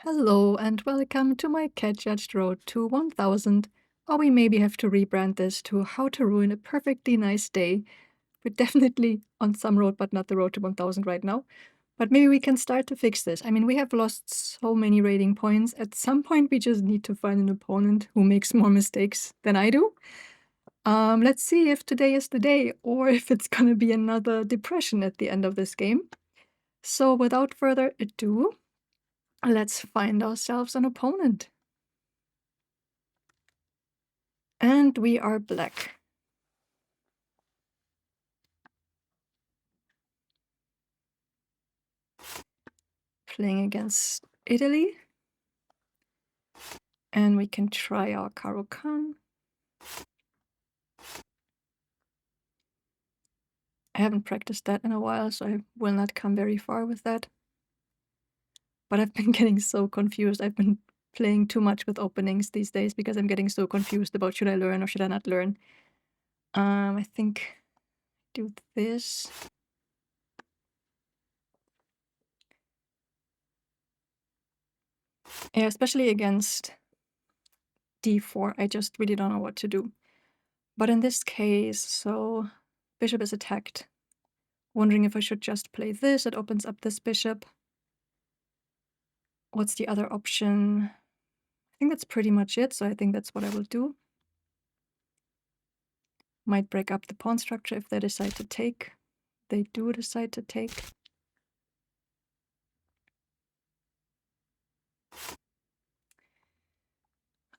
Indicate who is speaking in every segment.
Speaker 1: Hello and welcome to my Cat Judged Road to 1000. Or we maybe have to rebrand this to How to Ruin a Perfectly Nice Day. We're definitely on some road, but not the road to 1000 right now. But maybe we can start to fix this. I mean, we have lost so many rating points. At some point, we just need to find an opponent who makes more mistakes than I do. Let's see if today is the day or if it's gonna be another depression at the end of this game. So without further ado, let's find ourselves an opponent. And we are black. Playing against Italy. And we can try our Caro-Kann. I haven't practiced that in a while, so I will not come very far with that. But I've been getting so confused. I've been playing too much with openings these days because I'm getting so confused about should I learn or should I not learn. I think do this. Yeah, especially against d4, I just really don't know what to do. But in this case, so bishop is attacked. Wondering if I should just play this. It opens up this bishop. What's the other option? I think that's pretty much it, so I think that's what I will do. Might break up the pawn structure if they decide to take. They do decide to take.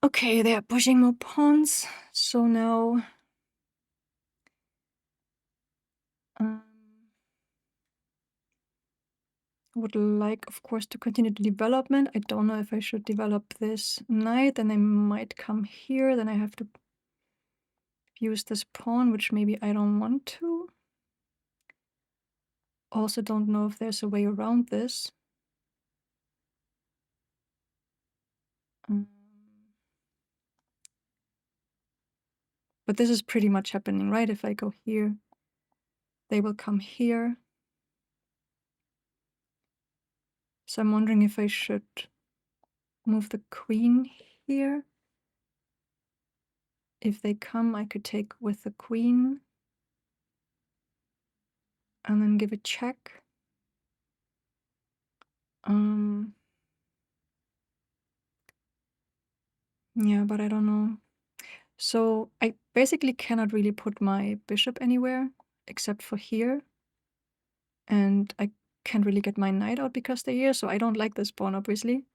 Speaker 1: Okay, they are pushing more pawns, so now would like, of course, to continue the development. I don't know if I should develop this knight, then I might come here, then I have to use this pawn, which maybe I don't want to. Also don't know if there's a way around this. But this is pretty much happening, right? If I go here, they will come here. So I'm wondering if I should move the queen here. If they come, I could take with the queen. And then give a check. Yeah, but I don't know. So I basically cannot really put my bishop anywhere except for here. And I can't really get my knight out because they're here, so I don't like this pawn, obviously.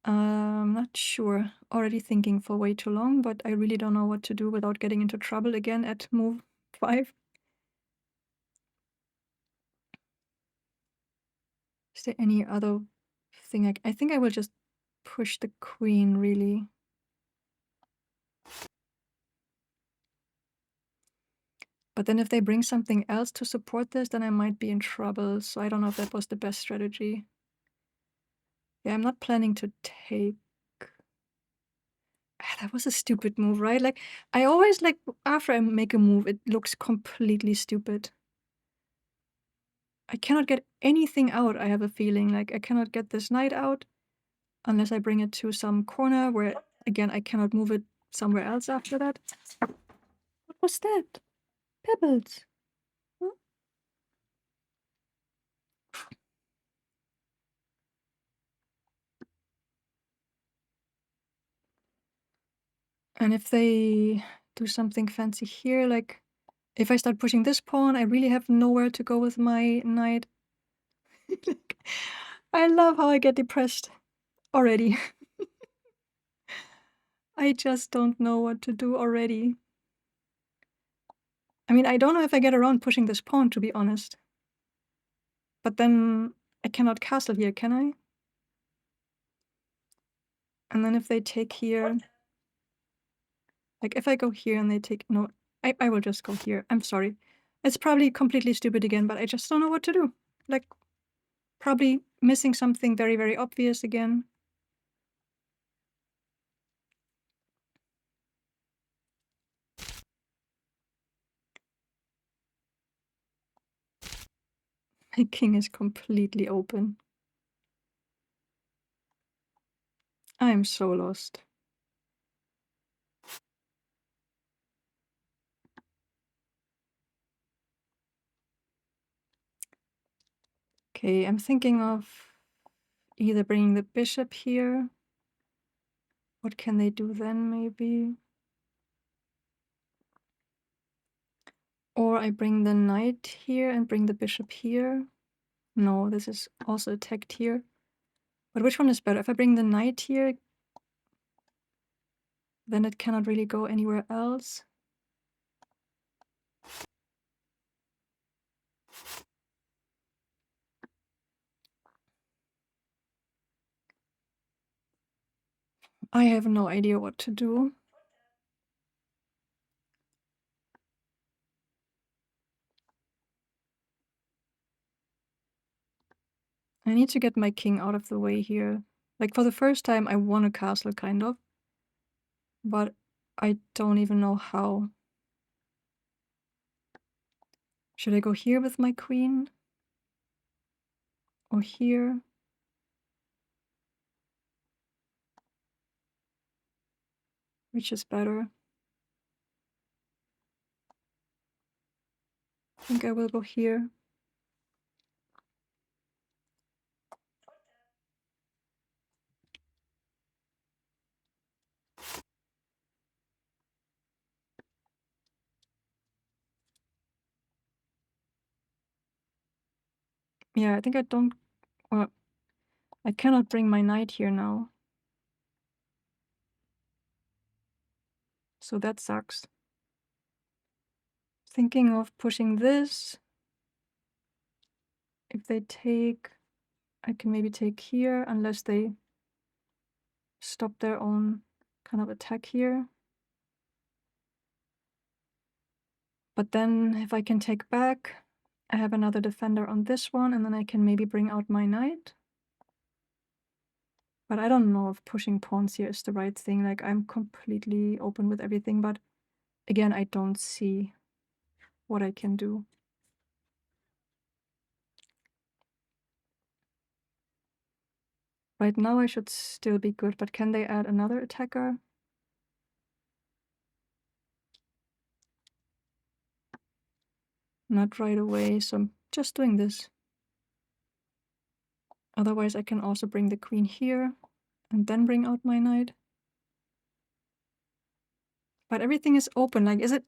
Speaker 1: I'm not sure. Already thinking for way too long, but I really don't know what to do without getting into trouble again at move 5. Is there any other thing? I think I will just push the queen, really. But then if they bring something else to support this, then I might be in trouble. So I don't know if that was the best strategy. Yeah, I'm not planning to take. That was a stupid move, right? Like, I always, like, after I make a move, it looks completely stupid. I cannot get anything out, I have a feeling. Like, I cannot get this knight out unless I bring it to some corner where, again, I cannot move it somewhere else after that. What was that? Pebbles. Huh? And if they do something fancy here, like, if I start pushing this pawn, I really have nowhere to go with my knight. I love how I get depressed already. I just don't know what to do already. I mean, I don't know if I get around pushing this pawn, to be honest. But then I cannot castle here, can I? And then if they take here... Like, if I go here and they take... No, I will just go here. I'm sorry. It's probably completely stupid again, but I just don't know what to do. Like, probably missing something very, very obvious again. My king is completely open. I'm so lost. Okay, I'm thinking of either bringing the bishop here. What can they do then, maybe? Or I bring the knight here and bring the bishop here. No, this is also attacked here. But which one is better? If I bring the knight here, then it cannot really go anywhere else. I have no idea what to do. I need to get my king out of the way here. Like, for the first time, I won a castle, kind of. But I don't even know how. Should I go here with my queen? Or here? Which is better? I think I will go here. Yeah, I think I don't... Well, I cannot bring my knight here now. So that sucks. Thinking of pushing this. If they take... I can maybe take here, unless they stop their own kind of attack here. But then if I can take back, I have another defender on this one, and then I can maybe bring out my knight. But I don't know if pushing pawns here is the right thing. Like, I'm completely open with everything, but again, I don't see what I can do. Right now I should still be good, but can they add another attacker? Not right away, so I'm just doing this. Otherwise I can also bring the queen here and then bring out my knight. But everything is open. Like, is it...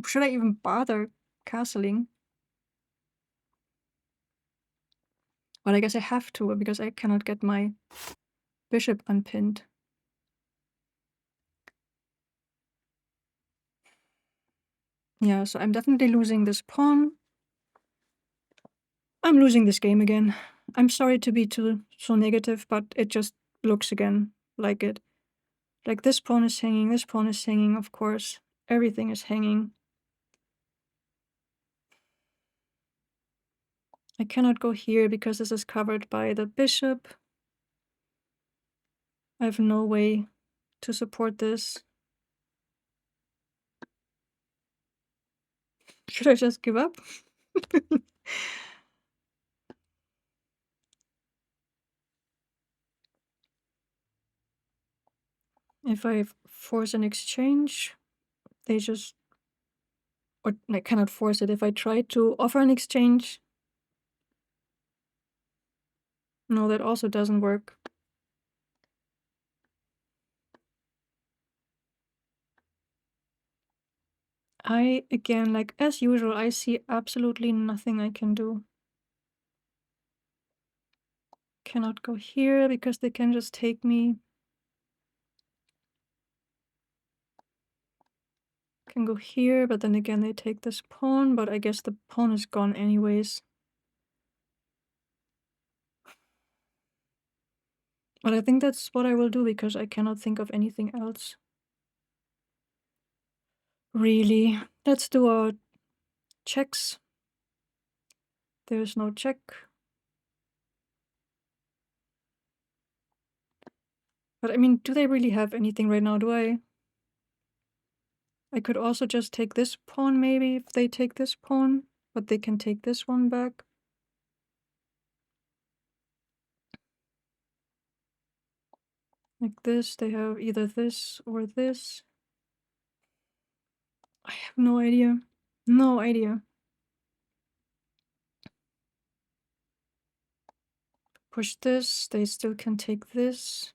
Speaker 1: should I even bother castling? But I guess I have to, because I cannot get my bishop unpinned. Yeah, so I'm definitely losing this pawn. I'm losing this game again. I'm sorry to be so negative, but it just looks again like it. Like, this pawn is hanging, of course. Everything is hanging. I cannot go here because this is covered by the bishop. I have no way to support this. Should I just give up? If I force an exchange, they just... Or I cannot force it. If I try to offer an exchange... No, that also doesn't work. Again, like, as usual, I see absolutely nothing I can do. Cannot go here because they can just take me. Can go here, but then again they take this pawn, but I guess the pawn is gone anyways. But I think that's what I will do because I cannot think of anything else. Really. Let's do our checks. There's no check. But I mean, do they really have anything right now? Do I? I could also just take this pawn maybe if they take this pawn, but they can take this one back. Like this, they have either this or this. I have no idea. No idea. Push this, they still can take this.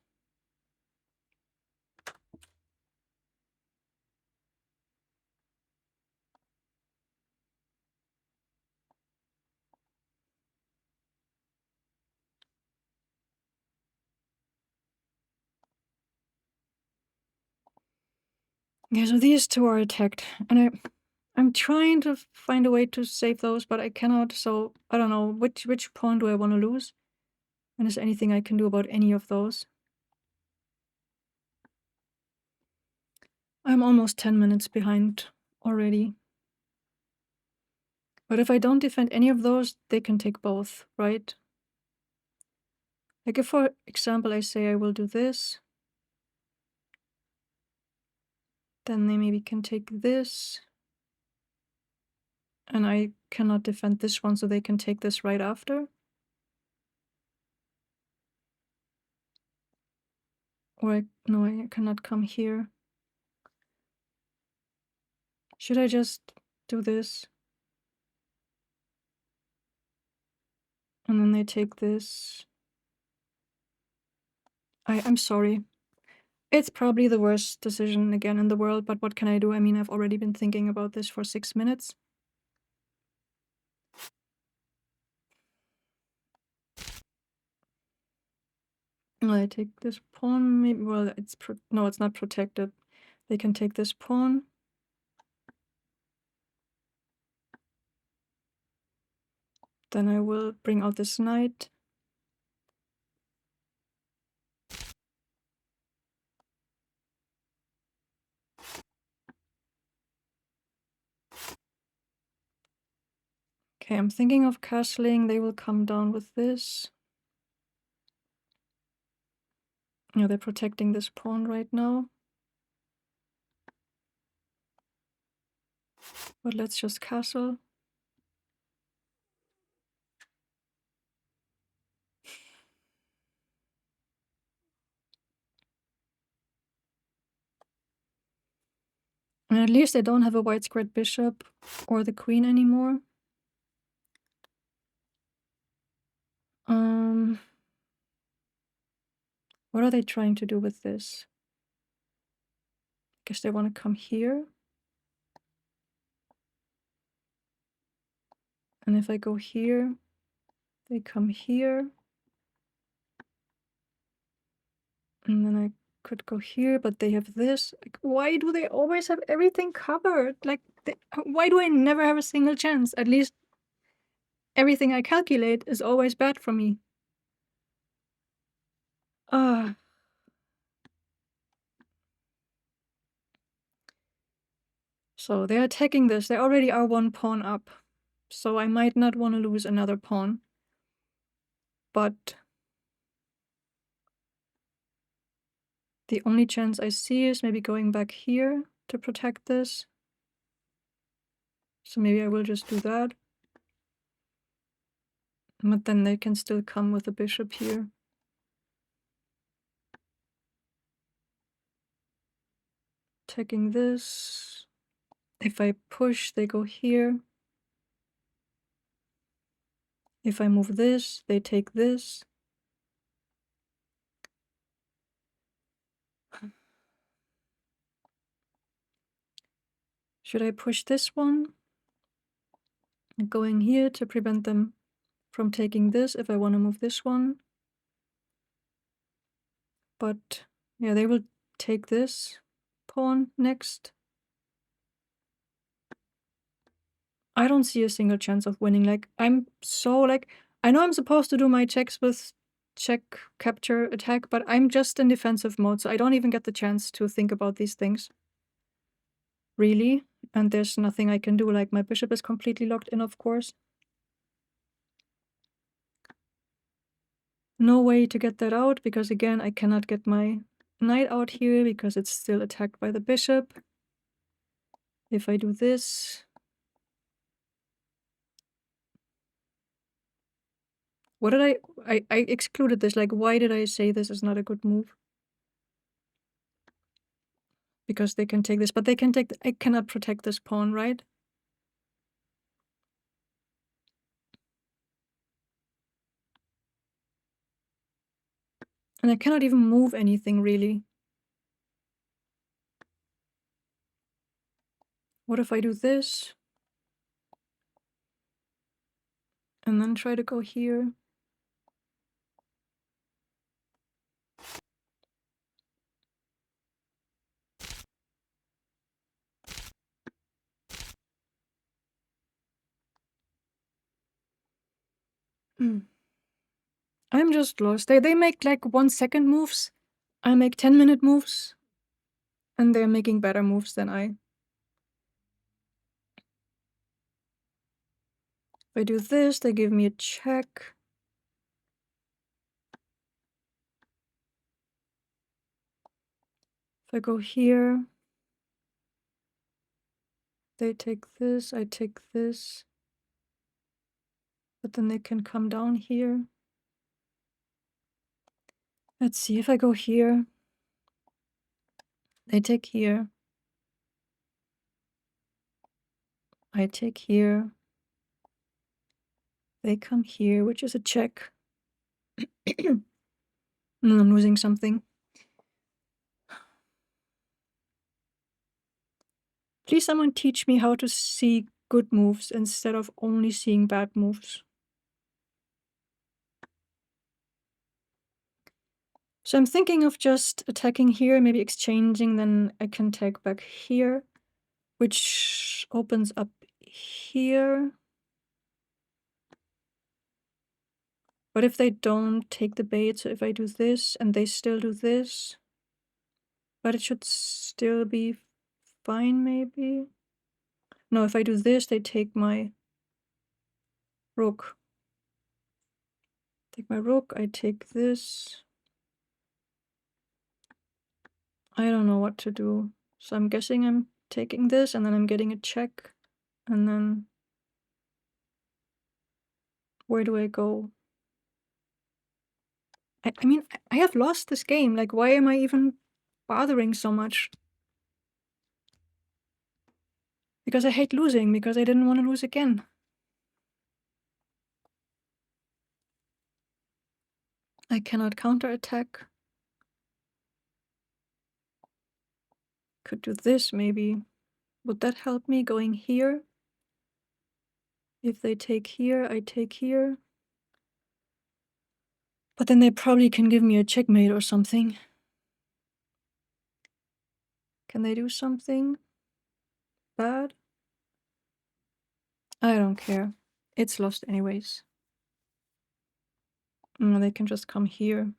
Speaker 1: Yeah, so these two are attacked, and I'm trying to find a way to save those, but I cannot, so I don't know, which pawn do I want to lose? And is there anything I can do about any of those? I'm almost 10 minutes behind already. But if I don't defend any of those, they can take both, right? Like if, for example, I say I will do this, then they maybe can take this. And I cannot defend this one, so they can take this right after. Or no, I cannot come here. Should I just do this? And then they take this. I'm sorry. It's probably the worst decision again in the world, but what can I do? I mean, I've already been thinking about this for 6 minutes. Well, I take this pawn, maybe, well, no, it's not protected. They can take this pawn. Then I will bring out this knight. Okay, I'm thinking of castling. They will come down with this. Yeah, they're protecting this pawn right now. But let's just castle. And at least I don't have a white squared bishop or the queen anymore. What are they trying to do with this? Guess they want to come here. And if I go here, they come here. And then I could go here, but they have this. Like, why do they always have everything covered? Like, why do I never have a single chance? At least everything I calculate is always bad for me. Ah. So they're attacking this. They already are one pawn up. So I might not want to lose another pawn. But the only chance I see is maybe going back here to protect this. So maybe I will just do that. But then they can still come with the bishop here. Taking this. If I push, they go here. If I move this, they take this. Should I push this one? Going here to prevent them from taking this if I want to move this one. But yeah, they will take this pawn next. I don't see a single chance of winning. Like, I'm so, like, I know I'm supposed to do my checks with check, capture, attack, but I'm just in defensive mode, so I don't even get the chance to think about these things. Really? And there's nothing I can do. Like, my bishop is completely locked in, of course. No way to get that out, because again, I cannot get my knight out here because it's still attacked by the bishop. If I do this... What did I excluded this. Like, why did I say this is not a good move? Because they can take this, but they can take... I cannot protect this pawn, right? And I cannot even move anything, really. What if I do this? And then try to go here? I'm just lost. They make like 1-second moves. I make 10-minute moves. And they're making better moves than I. If I do this, they give me a check. If I go here, they take this, I take this. But then they can come down here. Let's see, if I go here, they take here. I take here. They come here, which is a check. I'm losing something. Please someone teach me how to see good moves instead of only seeing bad moves. So I'm thinking of just attacking here, maybe exchanging, then I can take back here, which opens up here. But if they don't take the bait, so if I do this and they still do this, but it should still be fine, maybe? No, if I do this, they take my rook. Take my rook, I take this. I don't know what to do. So I'm guessing I'm taking this, and then I'm getting a check. And then... where do I go? I mean, I have lost this game. Like, why am I even bothering so much? Because I hate losing, because I didn't want to lose again. I cannot counterattack. Could do this, maybe. Would that help me going here? If they take here, I take here. But then they probably can give me a checkmate or something. Can they do something bad? I don't care. It's lost anyways. They can just come here.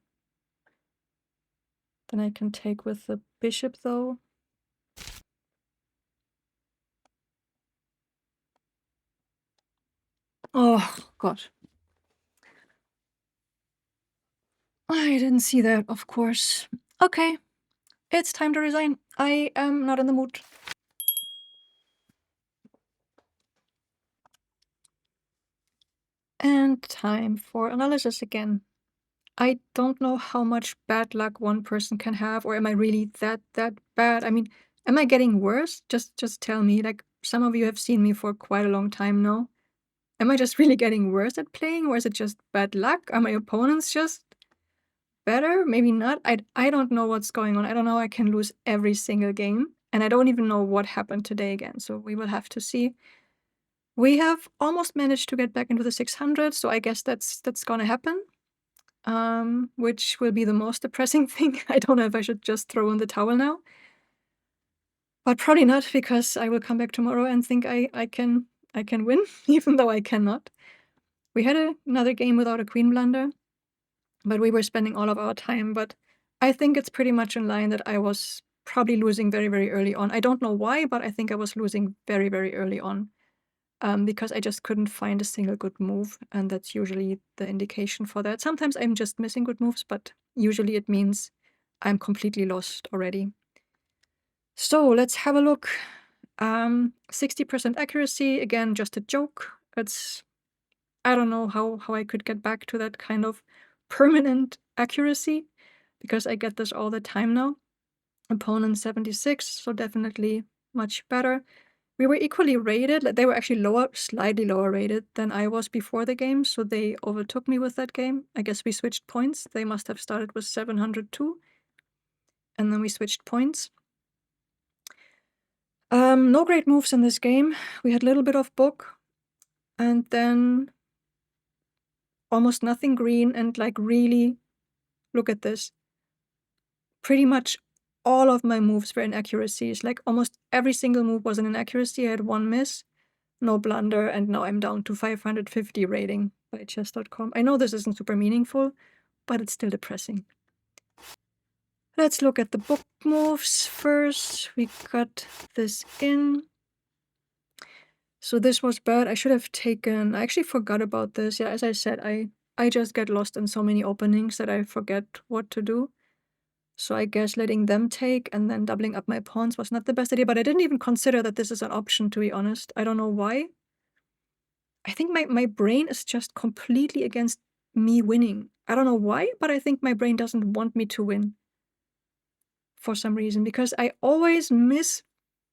Speaker 1: Then I can take with the bishop, though. Oh, God. I didn't see that, of course. Okay, it's time to resign. I am not in the mood. And time for analysis again. I don't know how much bad luck one person can have, or am I really that bad? I mean, am I getting worse? Just tell me. Like, some of you have seen me for quite a long time now. Am I just really getting worse at playing, or is it just bad luck? Are my opponents just better? Maybe not. I don't know what's going on. I don't know. I can lose every single game, and I don't even know what happened today again. So we will have to see. We have almost managed to get back into the 600, so I guess that's gonna happen. Which will be the most depressing thing. I don't know if I should just throw in the towel now. But probably not, because I will come back tomorrow and think I can win, even though I cannot. We had another game without a queen blunder, but we were spending all of our time. But I think it's pretty much in line that I was probably losing very, very early on. I don't know why, but I think I was losing very, very early on. Because I just couldn't find a single good move, and that's usually the indication for that. Sometimes I'm just missing good moves, but usually it means I'm completely lost already. So let's have a look. 60% accuracy, again, just a joke. I don't know how I could get back to that kind of permanent accuracy, because I get this all the time now. Opponent 76, so definitely much better. We were equally rated. They were actually slightly lower rated than I was before the game, so they overtook me with that game. I guess we switched points. They must have started with 702, and then we switched points. No great moves in this game. We had a little bit of book, and then almost nothing green, and like really, look at this. Pretty much all of my moves were inaccuracies. Like almost every single move was an inaccuracy. I had one miss, no blunder, and now I'm down to 550 rating by chess.com. I know this isn't super meaningful, but it's still depressing. Let's look at the book moves first. We got this in. So this was bad. I should have taken... I actually forgot about this. Yeah, as I said, I just get lost in so many openings that I forget what to do. So I guess letting them take and then doubling up my pawns was not the best idea, but I didn't even consider that this is an option, to be honest. I don't know why. I think my brain is just completely against me winning. I don't know why, but I think my brain doesn't want me to win for some reason, because I always miss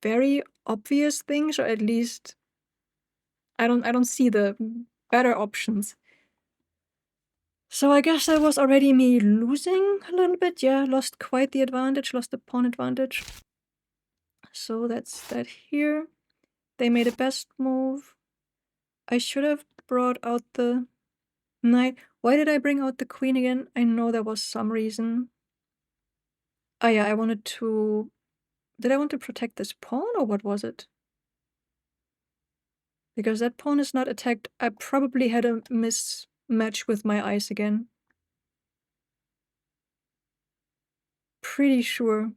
Speaker 1: very obvious things, or at least I don't see the better options. So I guess that was already me losing a little bit. Yeah, lost quite the advantage, lost the pawn advantage. So that's that here. They made a best move. I should have brought out the knight. Why did I bring out the queen again? I know there was some reason. Oh yeah, I wanted to... Did I want to protect this pawn, or what was it? Because that pawn is not attacked. I probably had a mismatch with my eyes again. Pretty sure.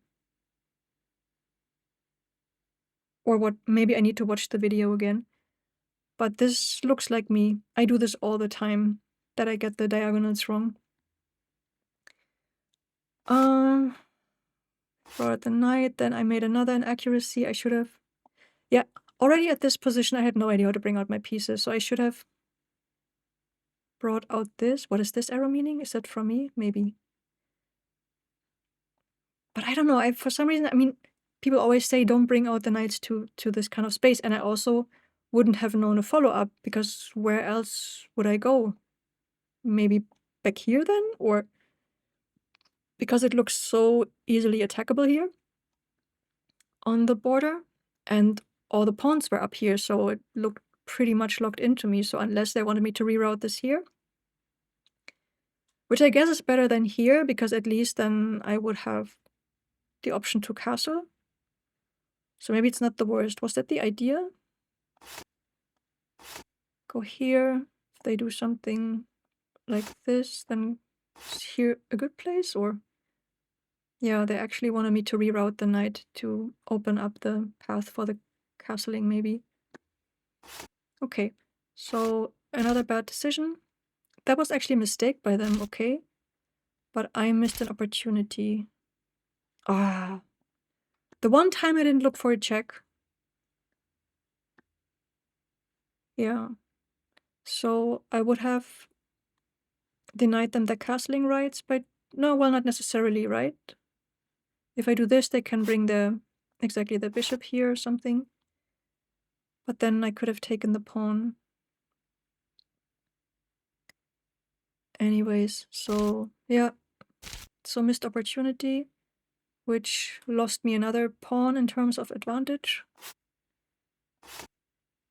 Speaker 1: Or what? Maybe I need to watch the video again. But this looks like me. I do this all the time, that I get the diagonals wrong. Brought the knight, then I made another inaccuracy. I should have... Yeah, already at this position I had no idea how to bring out my pieces, so I should have brought out this. What is this arrow meaning? Is that from me? Maybe. But I don't know, for some reason, I mean, people always say don't bring out the knights to this kind of space, and I also wouldn't have known a follow-up, because where else would I go? Maybe back here then? Or because it looks so easily attackable here on the border, and all the pawns were up here, so it looked pretty much locked into me. So unless they wanted me to reroute this here, which I guess is better than here, because at least then I would have the option to castle. So maybe it's not the worst. Was that the idea? Go here. If they do something like this, then is here a good place? Or yeah, they actually wanted me to reroute the knight to open up the path for the castling, maybe. Okay, so another bad decision. That was actually a mistake by them, okay? But I missed an opportunity. Ah. The one time I didn't look for a check. Yeah. So I would have denied them the castling rights, but no, well, not necessarily, right? If I do this, they can bring exactly the bishop here or something. But then I could have taken the pawn. Anyways, so yeah. So missed opportunity, which lost me another pawn in terms of advantage.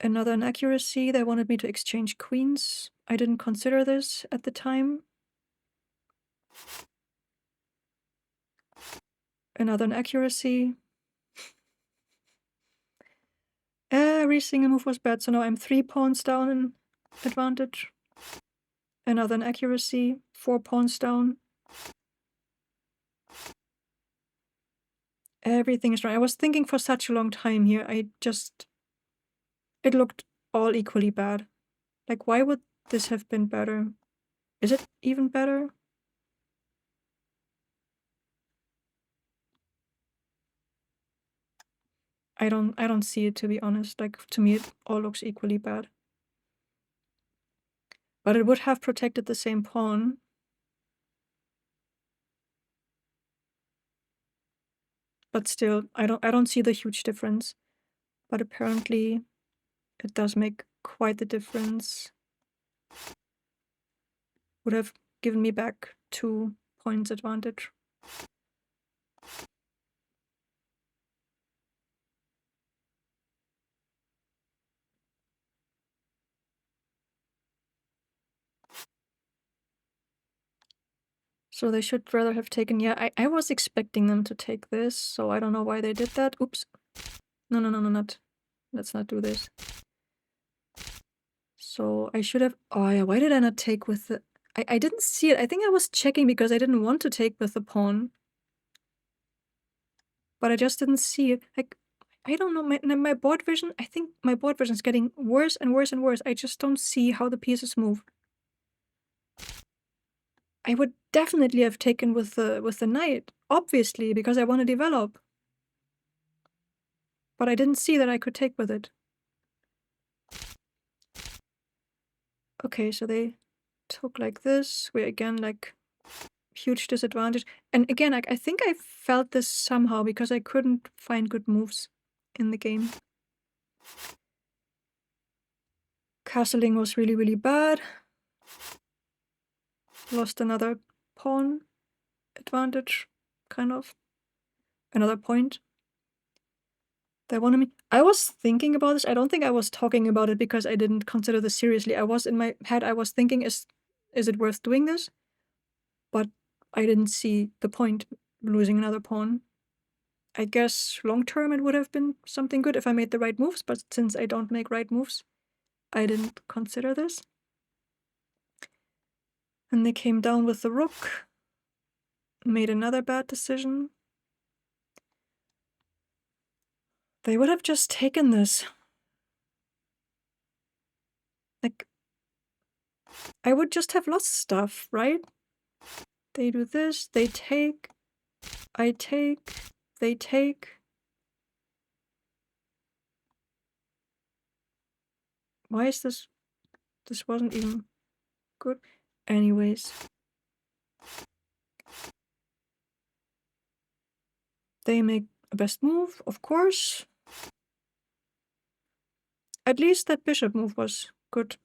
Speaker 1: Another inaccuracy. They wanted me to exchange queens. I didn't consider this at the time. Another inaccuracy. Every single move was bad, so now I'm 3 pawns down in advantage. Another inaccuracy, 4 pawns down. Everything is wrong. I was thinking for such a long time here. It looked all equally bad. Like, why would this have been better? Is it even better? I don't see it, to be honest. Like, to me, it all looks equally bad. But it would have protected the same pawn. 。 . 。 . . . . . . . . . . . . . . . . . . . . . . . . . . . . . . . . . . . . . . . . . . . . . . . . . . . . . . . But still, I don't see the huge difference. But apparently it does make quite the difference. Would have given me back 2 points advantage. So they should rather have taken... Yeah, I was expecting them to take this, so I don't know why they did that. Oops. No, not. Let's not do this. So I should have... Oh yeah, why did I not take with the... I didn't see it. I think I was checking because I didn't want to take with the pawn. But I just didn't see it. Like, I don't know, my board vision... I think my board vision is getting worse and worse and worse. I just don't see how the pieces move. I would definitely have taken with the knight, obviously, because I want to develop. But I didn't see that I could take with it. Okay, so they took like this. We're again like huge disadvantage. And again, I think I felt this somehow because I couldn't find good moves in the game. Castling was really, really bad. Lost another pawn advantage, kind of. Another point. They wanted me... I was thinking about this. I don't think I was talking about it because I didn't consider this seriously. I was in my head, I was thinking, is it worth doing this? But I didn't see the point losing another pawn. I guess long term it would have been something good if I made the right moves, but since I don't make right moves, I didn't consider this. And they came down with the rook. Made another bad decision. They would have just taken this. Like, I would just have lost stuff, right? They do this, they take, I take, they take. Why is this? This wasn't even good. Anyways. They make a best move, of course. At least that bishop move was good.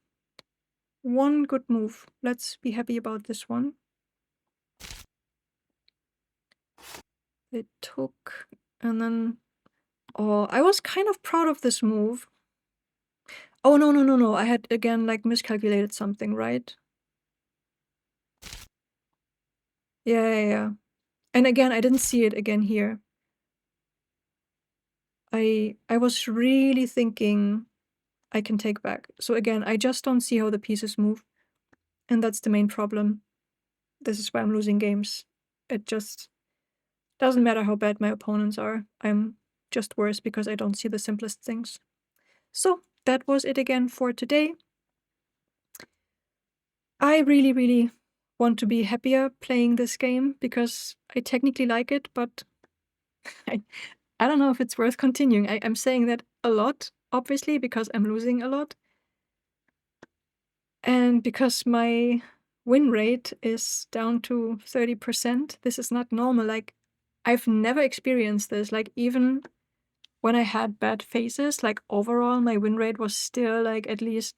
Speaker 1: One good move. Let's be happy about this one. They took, and then... Oh, I was kind of proud of this move. Oh, no. I had, again, like, miscalculated something, right? Yeah. And again, I didn't see it again here. I was really thinking I can take back. So again, I just don't see how the pieces move. And that's the main problem. This is why I'm losing games. It just doesn't matter how bad my opponents are. I'm just worse because I don't see the simplest things. So that was it again for today. I really, really want to be happier playing this game because I technically like it, but I don't know if it's worth continuing. I'm saying that a lot, obviously, because I'm losing a lot. And because my win rate is down to 30%, this is not normal. Like, I've never experienced this. Like, even when I had bad phases, like, overall, my win rate was still, like, at least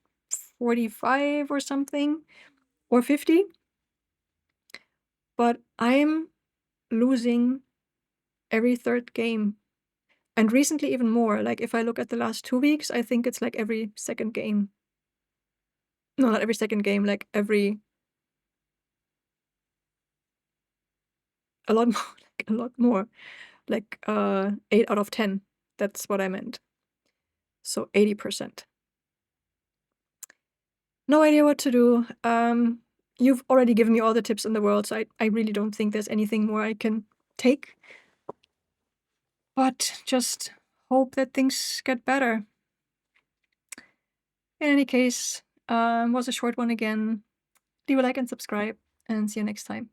Speaker 1: 45 or something, or 50. But I'm losing every third game. And recently even more. Like, if I look at the last 2 weeks, I think it's like every second game. No, not every second game, like every... a lot more, like a lot more. Like 8 out of 10. That's what I meant. So 80%. No idea what to do. You've already given me all the tips in the world, so I really don't think there's anything more I can take. But just hope that things get better. In any case, was a short one again. Leave a like and subscribe, and see you next time.